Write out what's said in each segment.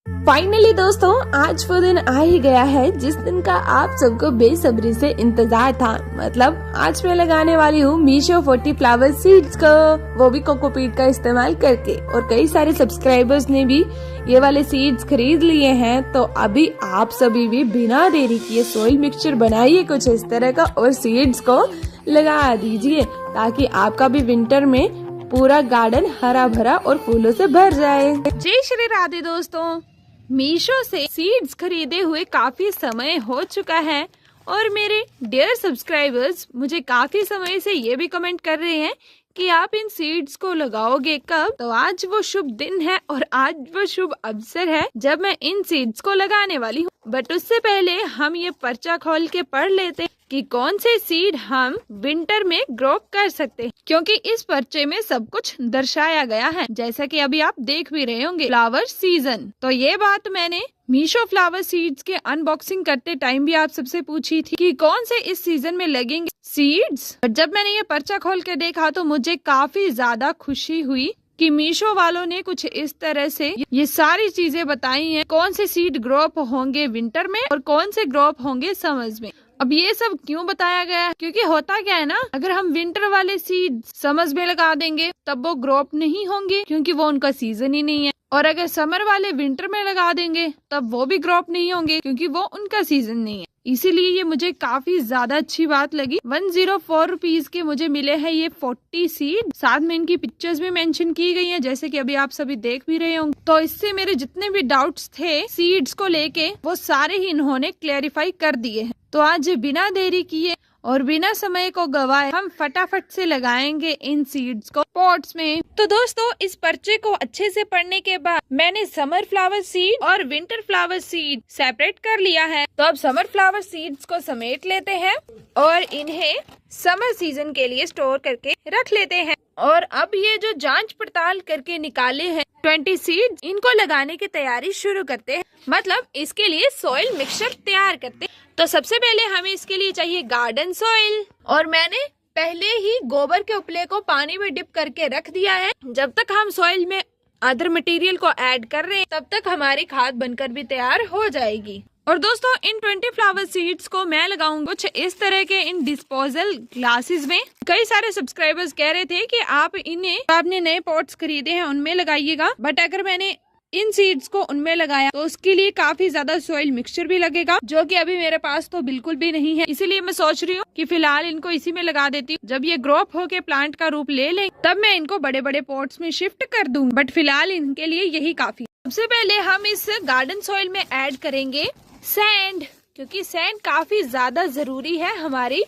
Finally दोस्तों, आज वो दिन आ ही गया है जिस दिन का आप सबको बेसब्री से इंतजार था। मतलब आज मैं लगाने वाली हूँ मीशो 40 फ्लावर सीड्स को, वो भी कोकोपीट का इस्तेमाल करके। और कई सारे सब्सक्राइबर्स ने भी ये वाले सीड्स खरीद लिए हैं। तो अभी आप सभी भी बिना देरी किए सॉइल मिक्सचर बनाइए कुछ इस तरह का और सीड्स को लगा दीजिए, ताकि आपका भी विंटर में पूरा गार्डन हरा भरा और फूलों से भर जाए। जय श्री राधे दोस्तों, मीशो से सीड्स खरीदे हुए काफी समय हो चुका है और मेरे डियर सब्सक्राइबर्स मुझे काफी समय से ये भी कमेंट कर रहे हैं कि आप इन सीड्स को लगाओगे कब। तो आज वो शुभ दिन है और आज वो शुभ अवसर है जब मैं इन सीड्स को लगाने वाली हूँ। बट उससे पहले हम ये पर्चा खोल के पढ़ लेते हैं कि कौन से सीड हम विंटर में ग्रो कर सकते हैं, क्योंकि इस पर्चे में सब कुछ दर्शाया गया है। जैसा कि अभी आप देख भी रहे होंगे, फ्लावर सीजन। तो ये बात मैंने मीशो फ्लावर सीड्स के अनबॉक्सिंग करते टाइम भी आप सबसे पूछी थी कि कौन से इस सीजन में लगेंगे सीड्स। जब मैंने ये पर्चा खोल के देखा तो मुझे काफी ज्यादा खुशी हुई कि मीशो वालों ने कुछ इस तरह से ये सारी चीजें बताई हैं, कौन से सीड ग्रो अप होंगे विंटर में और कौन से ग्रो अप होंगे समर्स में। अब ये सब क्यों बताया गया है, क्योंकि होता क्या है ना, अगर हम विंटर वाले सीड समर्स में लगा देंगे तब वो ग्रो अप नहीं होंगे, क्योंकि वो उनका सीजन ही नहीं है। और अगर समर वाले विंटर में लगा देंगे तब वो भी ग्रो अप नहीं होंगे, क्योंकि वो उनका सीजन नहीं है। इसीलिए ये मुझे काफी ज्यादा अच्छी बात लगी। 104 रुपीज के मुझे मिले हैं ये 40 सीड। साथ में इनकी पिक्चर्स भी मेंशन की गई हैं, जैसे कि अभी आप सभी देख भी रहे होंगे। तो इससे मेरे जितने भी डाउट्स थे सीड्स को लेके वो सारे ही इन्होंने क्लेरिफाई कर दिए हैं। तो आज बिना देरी किए और बिना समय को गवाए हम फटाफट से लगाएंगे इन सीड्स को पॉट्स में। तो दोस्तों, इस पर्चे को अच्छे से पढ़ने के बाद मैंने समर फ्लावर सीड और विंटर फ्लावर सीड सेपरेट कर लिया है। तो अब समर फ्लावर सीड्स को समेट लेते हैं और इन्हें समर सीजन के लिए स्टोर करके रख लेते हैं। और अब ये जो जांच पड़ताल करके निकाले हैं 20 सीड, इनको लगाने की तैयारी शुरू करते हैं। मतलब इसके लिए सॉइल मिक्सचर तैयार करते हैं। तो सबसे पहले हमें इसके लिए चाहिए गार्डन सॉइल, और मैंने पहले ही गोबर के उपले को पानी में डिप करके रख दिया है। जब तक हम सॉइल में अदर मटेरियल को ऐड कर रहे हैं तब तक हमारी खाद बनकर भी तैयार हो जाएगी। और दोस्तों, इन 20 फ्लावर सीड्स को मैं लगाऊंगा कुछ इस तरह के इन डिस्पोजल ग्लासेस में। कई सारे सब्सक्राइबर्स कह रहे थे कि आप इन्हें आपने नए पॉट्स खरीदे हैं उनमें लगाइएगा, बट अगर मैंने इन सीड्स को उनमें लगाया तो उसके लिए काफी ज्यादा सॉइल मिक्सचर भी लगेगा, जो कि अभी मेरे पास तो बिल्कुल भी नहीं है। इसीलिए मैं सोच रही हूँ कि फिलहाल इनको इसी में लगा देती हूँ। जब ये ग्रो अप होके प्लांट का रूप ले लें तब मैं इनको बड़े बड़े पॉट्स में शिफ्ट कर दूंगी, बट फिलहाल इनके लिए यही काफी। सबसे पहले हम इस गार्डन सॉइल में ऐड करेंगे सैंड, क्योंकि सैंड काफी ज्यादा जरूरी है हमारी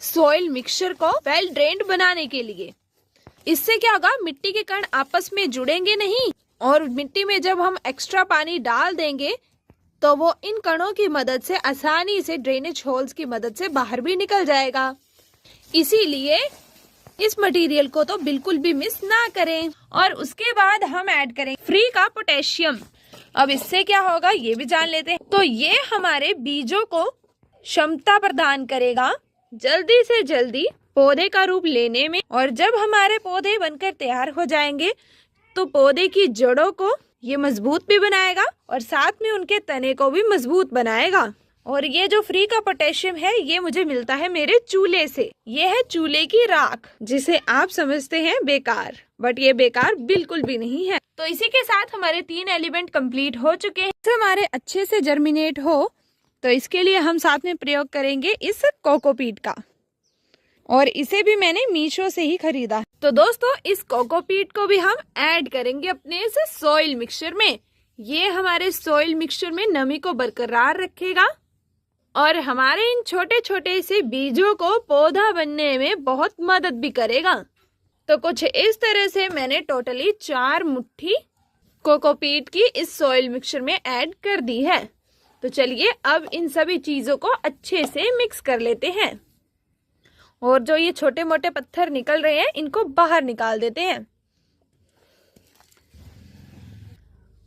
सॉइल मिक्सचर को वेल ड्रेन्ड बनाने के लिए। इससे क्या होगा, मिट्टी के कण आपस में जुड़ेंगे नहीं, और मिट्टी में जब हम एक्स्ट्रा पानी डाल देंगे तो वो इन कणों की मदद से आसानी से ड्रेनेज होल्स की मदद से बाहर भी निकल जाएगा। इसीलिए इस मटेरियल को तो बिल्कुल भी मिस ना करें। और उसके बाद हम ऐड करें फ्री का पोटेशियम। अब इससे क्या होगा ये भी जान लेते हैं। तो ये हमारे बीजों को क्षमता प्रदान करेगा जल्दी से जल्दी पौधे का रूप लेने में, और जब हमारे पौधे बनकर तैयार हो जाएंगे तो पौधे की जड़ों को ये मजबूत भी बनाएगा और साथ में उनके तने को भी मजबूत बनाएगा। और ये जो फ्री का पोटेशियम है ये मुझे मिलता है मेरे चूल्हे से। ये है चूल्हे की राख, जिसे आप समझते हैं बेकार, बट ये बेकार बिल्कुल भी नहीं है। तो इसी के साथ हमारे 3 एलिमेंट कंप्लीट हो चुके हैं। हमारे अच्छे से जर्मिनेट हो तो इसके लिए हम साथ में प्रयोग करेंगे इस कोकोपीट का, और इसे भी मैंने मीशो से ही खरीदा। तो दोस्तों, इस कोकोपीट को भी हम ऐड करेंगे अपने इस सॉइल मिक्सचर में। ये हमारे सॉइल मिक्सचर में नमी को बरकरार रखेगा और हमारे इन छोटे छोटे से बीजों को पौधा बनने में बहुत मदद भी करेगा। तो कुछ इस तरह से मैंने टोटली 4 मुट्ठी कोकोपीट की इस सॉइल मिक्सचर में ऐड कर दी है। तो चलिए अब इन सभी चीजों को अच्छे से मिक्स कर लेते हैं, और जो ये छोटे मोटे पत्थर निकल रहे हैं इनको बाहर निकाल देते हैं।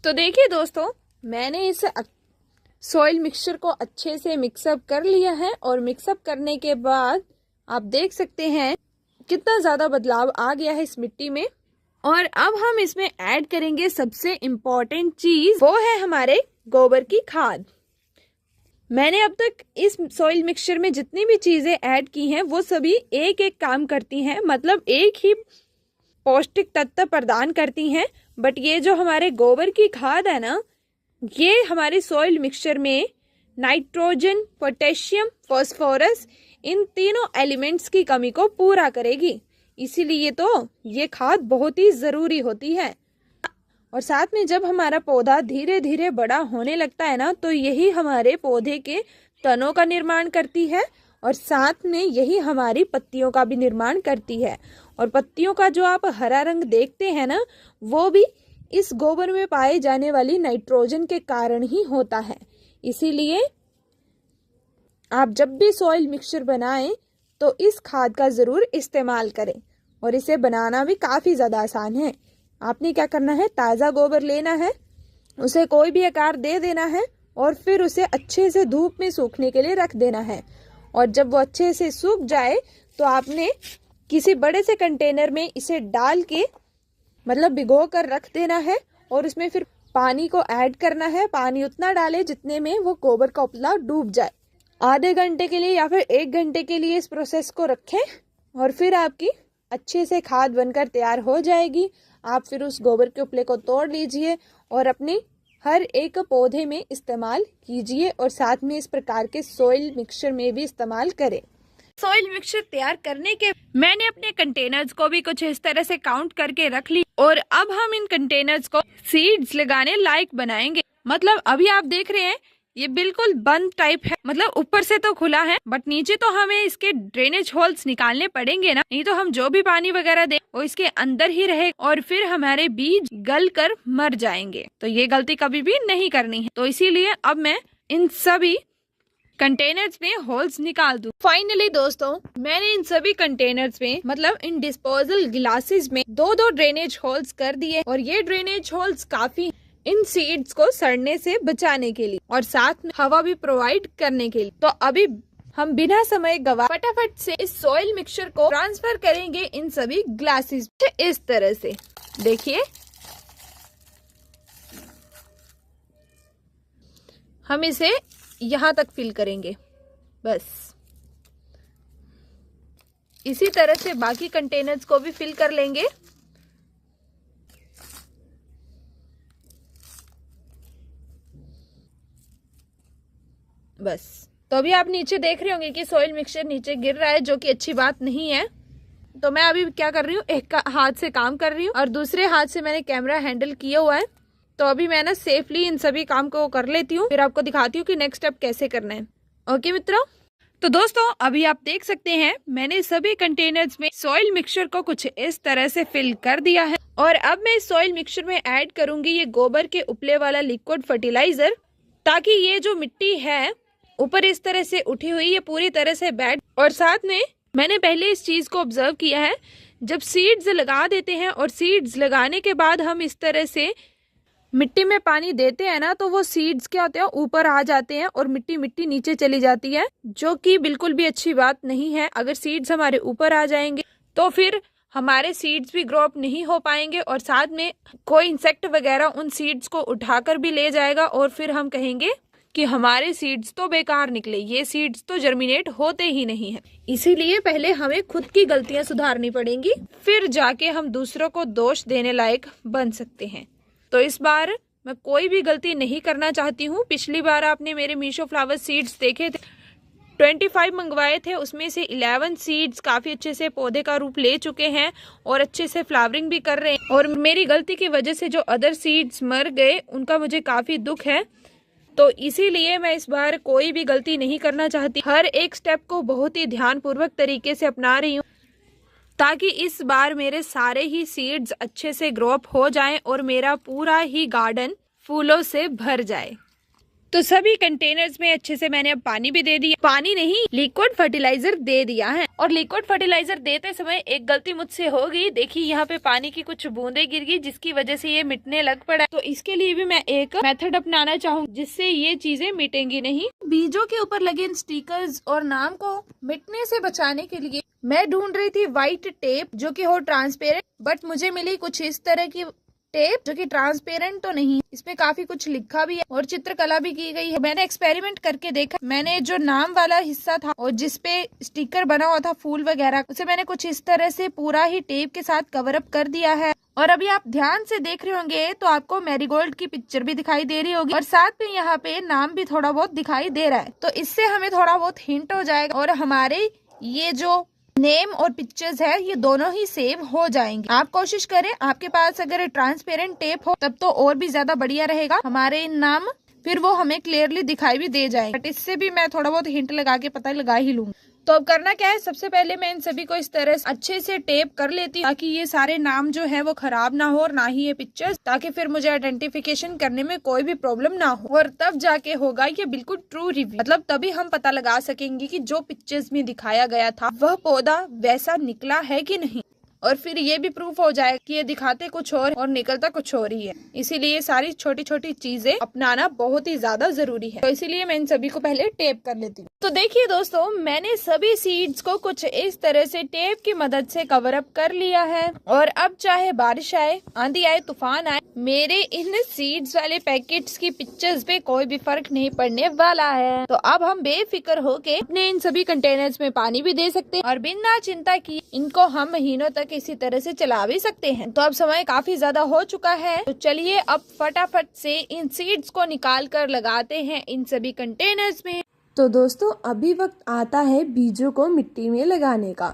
तो देखिए दोस्तों, मैंने इस सॉइल मिक्सचर को अच्छे से मिक्सअप कर लिया है, और मिक्सअप करने के बाद आप देख सकते हैं कितना ज़्यादा बदलाव आ गया है इस मिट्टी में। और अब हम इसमें ऐड करेंगे सबसे इम्पोर्टेंट चीज, वो है हमारे गोबर की खाद। मैंने अब तक इस सॉइल मिक्सचर में जितनी भी चीजें ऐड की हैं वो सभी एक एक काम करती हैं, मतलब एक ही पौष्टिक तत्व प्रदान करती हैं। बट ये जो हमारे गोबर की खाद है ना, ये हमारे सॉइल मिक्सचर में नाइट्रोजन, पोटेशियम, फास्फोरस, इन तीनों एलिमेंट्स की कमी को पूरा करेगी। इसीलिए तो ये खाद बहुत ही जरूरी होती है। और साथ में जब हमारा पौधा धीरे धीरे बड़ा होने लगता है ना, तो यही हमारे पौधे के तनों का निर्माण करती है और साथ में यही हमारी पत्तियों का भी निर्माण करती है। और पत्तियों का जो आप हरा रंग देखते हैं ना, वो भी इस गोबर में पाए जाने वाली नाइट्रोजन के कारण ही होता है। इसीलिए आप जब भी सॉइल मिक्सचर बनाएं तो इस खाद का ज़रूर इस्तेमाल करें। और इसे बनाना भी काफ़ी ज़्यादा आसान है। आपने क्या करना है, ताज़ा गोबर लेना है, उसे कोई भी आकार दे देना है और फिर उसे अच्छे से धूप में सूखने के लिए रख देना है। और जब वो अच्छे से सूख जाए तो आपने किसी बड़े से कंटेनर में इसे डाल के, मतलब भिगो कर रख देना है और उसमें फिर पानी को ऐड करना है। पानी उतना डालें जितने में वो गोबर का उपला डूब जाए। आधे घंटे के लिए या फिर 1 घंटे के लिए इस प्रोसेस को रखें और फिर आपकी अच्छे से खाद बनकर तैयार हो जाएगी। आप फिर उस गोबर के उपले को तोड़ लीजिए और अपने हर एक पौधे में इस्तेमाल कीजिए और साथ में इस प्रकार के सॉइल मिक्सचर में भी इस्तेमाल करें। सॉइल मिक्सचर तैयार करने के मैंने अपने कंटेनर्स को भी कुछ इस तरह से काउंट करके रख ली और अब हम इन कंटेनर्स को सीड्स लगाने लायक बनाएंगे। मतलब अभी आप देख रहे हैं ये बिल्कुल बंद टाइप है, मतलब ऊपर से तो खुला है बट नीचे तो हमें इसके ड्रेनेज होल्स निकालने पड़ेंगे ना, नहीं तो हम जो भी पानी वगैरह दें वो इसके अंदर ही रहे और फिर हमारे बीज गल कर मर जाएंगे। तो ये गलती कभी भी नहीं करनी है। तो इसीलिए अब मैं इन सभी कंटेनर्स में होल्स निकाल दूं। फाइनली दोस्तों, मैंने इन सभी कंटेनर्स में, मतलब इन डिस्पोजल गिलासेस में 2-2 ड्रेनेज होल्स कर दिए और ये ड्रेनेज होल्स काफी इन सीड्स को सड़ने से बचाने के लिए और साथ में हवा भी प्रोवाइड करने के लिए। तो अभी हम बिना समय गवा फटाफट से इस सॉइल मिक्सचर को ट्रांसफर करेंगे इन सभी ग्लासेस में। इस तरह से देखिए, हम इसे यहाँ तक फिल करेंगे। बस इसी तरह से बाकी कंटेनर्स को भी फिल कर लेंगे। बस तो अभी आप नीचे देख रहे होंगे कि सॉइल मिक्सचर नीचे गिर रहा है, जो कि अच्छी बात नहीं है। तो मैं अभी क्या कर रही हूँ, एक हाथ से काम कर रही हूँ और दूसरे हाथ से मैंने कैमरा हैंडल किया हुआ है। तो अभी मैं ना सेफली इन सभी काम को कर लेती हूँ, फिर आपको दिखाती हूँ कि नेक्स्ट स्टेप कैसे करना है। ओके मित्रों, तो दोस्तों अभी आप देख सकते हैं मैंने सभी कंटेनर्स में सॉइल मिक्सचर को कुछ इस तरह से फिल कर दिया है और अब मैं इस सॉइल मिक्सचर में ऐड करूंगी ये गोबर के उपले वाला लिक्विड फर्टिलाइजर, ताकि ये जो मिट्टी है ऊपर इस तरह से उठी हुई ये पूरी तरह से बैठ। और साथ में मैंने पहले इस चीज को ऑब्जर्व किया है, जब सीड्स लगा देते हैं और सीड्स लगाने के बाद हम इस तरह से मिट्टी में पानी देते हैं ना, तो वो सीड्स क्या होते हैं, ऊपर आ जाते हैं और मिट्टी नीचे चली जाती है, जो कि बिल्कुल भी अच्छी बात नहीं है। अगर सीड्स हमारे ऊपर आ जाएंगे तो फिर हमारे सीड्स भी ग्रो अप नहीं हो पाएंगे और साथ में कोई इंसेक्ट वगैरह उन सीड्स को उठाकर भी ले जाएगा और फिर हम कहेंगे कि हमारे सीड्स तो बेकार निकले, ये सीड्स तो जर्मिनेट होते ही नहीं है। इसीलिए पहले हमें खुद की गलतियां सुधारनी पड़ेंगी, फिर जाके हम दूसरों को दोष देने लायक बन सकते हैं। तो इस बार मैं कोई भी गलती नहीं करना चाहती हूँ। पिछली बार आपने मेरे मीशो फ्लावर सीड्स देखे थे, 25 मंगवाए थे, उसमें से 11 सीड्स काफ़ी अच्छे से पौधे का रूप ले चुके हैं और अच्छे से फ्लावरिंग भी कर रहे हैं। और मेरी गलती की वजह से जो अदर सीड्स मर गए उनका मुझे काफ़ी दुख है। तो इसीलिए मैं इस बार कोई भी गलती नहीं करना चाहती, हर एक स्टेप को बहुत ही ध्यानपूर्वक तरीके से अपना रही हूँ, ताकि इस बार मेरे सारे ही सीड्स अच्छे से ग्रो अप हो जाएं और मेरा पूरा ही गार्डन फूलों से भर जाए। तो सभी कंटेनर्स में अच्छे से मैंने अब पानी भी दे दिया, पानी नहीं लिक्विड फर्टिलाइजर दे दिया है। और लिक्विड फर्टिलाइजर देते समय एक गलती मुझसे हो गई, देखिए यहाँ पे पानी की कुछ बूंदे गिर गई जिसकी वजह से ये मिटने लग पड़ा। तो इसके लिए भी मैं एक मेथड अपनाना चाहूँगी जिससे ये चीजें मिटेंगी नहीं। बीजों के ऊपर लगे इन स्टिकर्स और नाम को मिटने से बचाने के लिए मैं ढूंढ रही थी व्हाइट टेप जो कि हो ट्रांसपेरेंट, बट मुझे मिली कुछ इस तरह की टेप जो कि ट्रांसपेरेंट तो नहीं, इसमें काफी कुछ लिखा भी है और चित्रकला भी की गई है। मैंने एक्सपेरिमेंट करके देखा, मैंने जो नाम वाला हिस्सा था और जिसपे स्टिकर बना हुआ था फूल वगैरह, उसे मैंने कुछ इस तरह से पूरा ही टेप के साथ कवर अप कर दिया है। और अभी आप ध्यान से देख रहे होंगे तो आपको मैरीगोल्ड की पिक्चर भी दिखाई दे रही होगी और साथ में यहाँ पे नाम भी थोड़ा बहुत दिखाई दे रहा है। तो इससे हमें थोड़ा बहुत हिंट हो जाएगा और हमारे ये जो नेम और पिक्चर्स है ये दोनों ही सेव हो जाएंगे। आप कोशिश करें, आपके पास अगर ट्रांसपेरेंट टेप हो तब तो और भी ज्यादा बढ़िया रहेगा, हमारे नाम फिर वो हमें क्लियरली दिखाई भी दे जाएंगे। बट इससे भी मैं थोड़ा बहुत हिंट लगा के पता लगा ही लूंगी। तो अब करना क्या है, सबसे पहले मैं इन सभी को इस तरह से अच्छे से टेप कर लेती हूँ ताकि ये सारे नाम जो है वो खराब ना हो और ना ही ये पिक्चर्स, ताकि फिर मुझे आइडेंटिफिकेशन करने में कोई भी प्रॉब्लम ना हो और तब जाके होगा ये बिल्कुल ट्रू रिव्यू। मतलब तभी हम पता लगा सकेंगे कि जो पिक्चर्स में दिखाया गया था वह पौधा वैसा निकला है कि नहीं, और फिर ये भी प्रूफ हो जाए कि ये दिखाते कुछ और निकलता कुछ और ही है। इसीलिए सारी छोटी छोटी चीजें अपनाना बहुत ही ज्यादा जरूरी है। तो इसीलिए मैं इन सभी को पहले टेप कर लेती हूँ। तो देखिए दोस्तों, मैंने सभी सीड्स को कुछ इस तरह से टेप की मदद से कवर अप कर लिया है और अब चाहे बारिश आए, आंधी आए, तूफान आए, मेरे इन सीड्स वाले पैकेट्स की पिक्चर्स पे कोई भी फर्क नहीं पड़ने वाला है। तो अब हम बेफिक्र होके अपने इन सभी कंटेनर्स में पानी भी दे सकते हैं और बिना चिंता की इनको हम महीनों तक इसी तरह से चला भी सकते हैं। तो अब समय काफी ज्यादा हो चुका है, तो चलिए अब फटाफट से इन सीड्स को निकाल कर लगाते हैं इन सभी कंटेनर्स में। तो दोस्तों, अभी वक्त आता है बीजों को मिट्टी में लगाने का।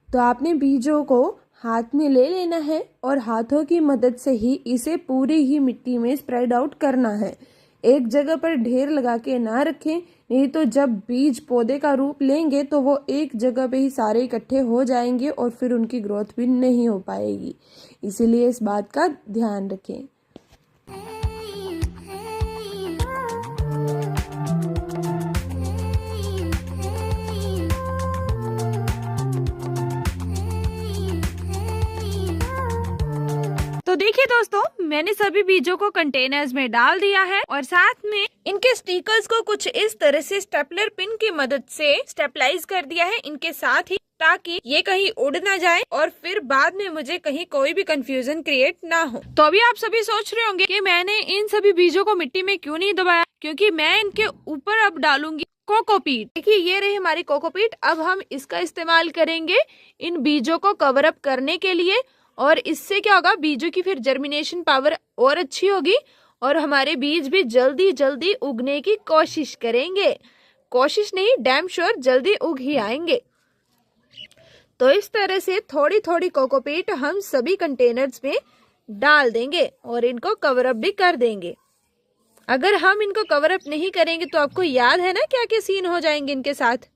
तो आपने बीजों को हाथ में ले लेना है और हाथों की मदद से ही इसे पूरी ही मिट्टी में स्प्रेड आउट करना है। एक जगह पर ढेर लगा के ना रखें, नहीं तो जब बीज पौधे का रूप लेंगे तो वो एक जगह पे ही सारे इकट्ठे हो जाएंगे और फिर उनकी ग्रोथ भी नहीं हो पाएगी। इसीलिए इस बात का ध्यान रखें। तो देखिए दोस्तों, मैंने सभी बीजों को कंटेनर्स में डाल दिया है और साथ में इनके स्टिकर्स को कुछ इस तरह से स्टेपलर पिन की मदद से स्टेपलाइज कर दिया है इनके साथ ही, ताकि ये कहीं उड़ ना जाए और फिर बाद में मुझे कहीं कोई भी कंफ्यूजन क्रिएट ना हो। तो अभी आप सभी सोच रहे होंगे कि मैंने इन सभी बीजों को मिट्टी में क्यों नहीं दबाया, क्योंकि मैं इनके ऊपर अब डालूंगी कोकोपीट। देखिए ये रही हमारी कोकोपीट। अब हम इसका इस्तेमाल करेंगे इन बीजों को कवर अप करने के लिए और इससे क्या होगा, बीजों की फिर जर्मिनेशन पावर और अच्छी होगी और हमारे बीज भी जल्दी जल्दी उगने की कोशिश करेंगे। कोशिश नहीं, डैम श्योर जल्दी उग ही आएंगे। तो इस तरह से थोड़ी थोड़ी कोकोपीट हम सभी कंटेनर्स में डाल देंगे और इनको कवर अप भी कर देंगे। अगर हम इनको कवर अप नहीं करेंगे तो आपको याद है ना क्या क्या सीन हो जाएंगे इनके साथ।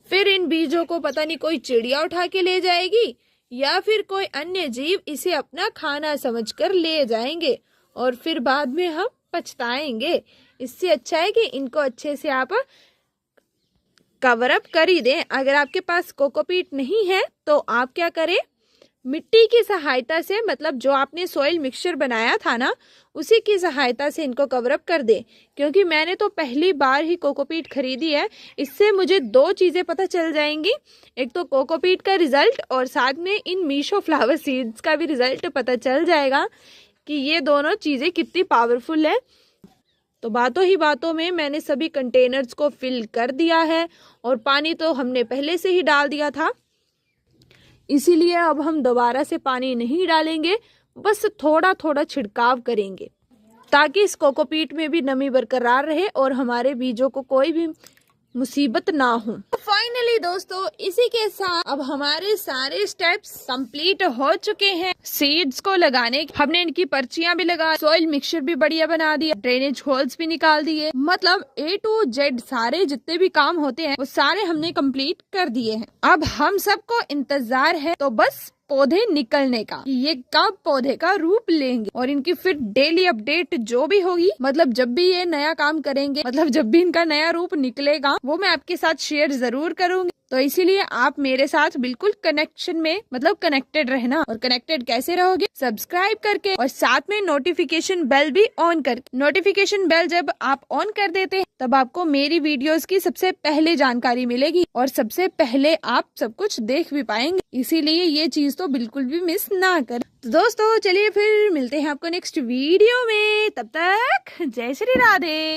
फिर इन बीजों को पता नहीं कोई चिड़िया उठा के ले जाएगी या फिर कोई अन्य जीव इसे अपना खाना समझकर ले जाएंगे और फिर बाद में हम पछताएंगे। इससे अच्छा है कि इनको अच्छे से आप कवर अप कर ही दें। अगर आपके पास कोकोपीट नहीं है तो आप क्या करें, मिट्टी की सहायता से, मतलब जो आपने सॉइल मिक्सचर बनाया था ना, उसी की सहायता से इनको कवर अप कर दे। क्योंकि मैंने तो पहली बार ही कोकोपीट खरीदी है, इससे मुझे दो चीजें पता चल जाएंगी, एक तो कोकोपीट का रिजल्ट और साथ में इन मीशो फ्लावर सीड्स का भी रिजल्ट पता चल जाएगा कि ये दोनों चीजें कितनी पावरफुल है। तो बातों ही बातों में मैंने सभी कंटेनर्स को फिल कर दिया है और पानी तो हमने पहले से ही डाल दिया था, इसीलिए अब हम दोबारा से पानी नहीं डालेंगे, बस थोड़ा थोड़ा छिड़काव करेंगे ताकि इस कोकोपीट में भी नमी बरकरार रहे और हमारे बीजों को कोई भी मुसीबत ना हो। फाइनली दोस्तों, इसी के साथ अब हमारे सारे स्टेप्स कंप्लीट हो चुके हैं। सीड्स को लगाने हमने इनकी पर्चियां भी लगा, सॉइल मिक्सचर भी बढ़िया बना दिया, ड्रेनेज होल्स भी निकाल दिए, मतलब A to Z सारे जितने भी काम होते हैं वो सारे हमने कंप्लीट कर दिए हैं। अब हम सबको इंतजार है तो बस पौधे निकलने का, ये कब पौधे का रूप लेंगे और इनकी फिर डेली अपडेट जो भी होगी, मतलब जब भी ये नया काम करेंगे, मतलब जब भी इनका नया रूप निकलेगा वो मैं आपके साथ शेयर जरूर करूंगी। तो इसीलिए आप मेरे साथ बिल्कुल कनेक्शन में मतलब कनेक्टेड रहना। और कनेक्टेड कैसे रहोगे? सब्सक्राइब करके और साथ में नोटिफिकेशन बेल भी ऑन करके। नोटिफिकेशन बेल जब आप ऑन कर देते हैं तब आपको मेरी वीडियोस की सबसे पहले जानकारी मिलेगी और सबसे पहले आप सब कुछ देख भी पाएंगे। इसीलिए ये चीज तो बिल्कुल भी मिस ना कर। तो दोस्तों चलिए फिर मिलते हैं आपको नेक्स्ट वीडियो में, तब तक जय श्री राधे।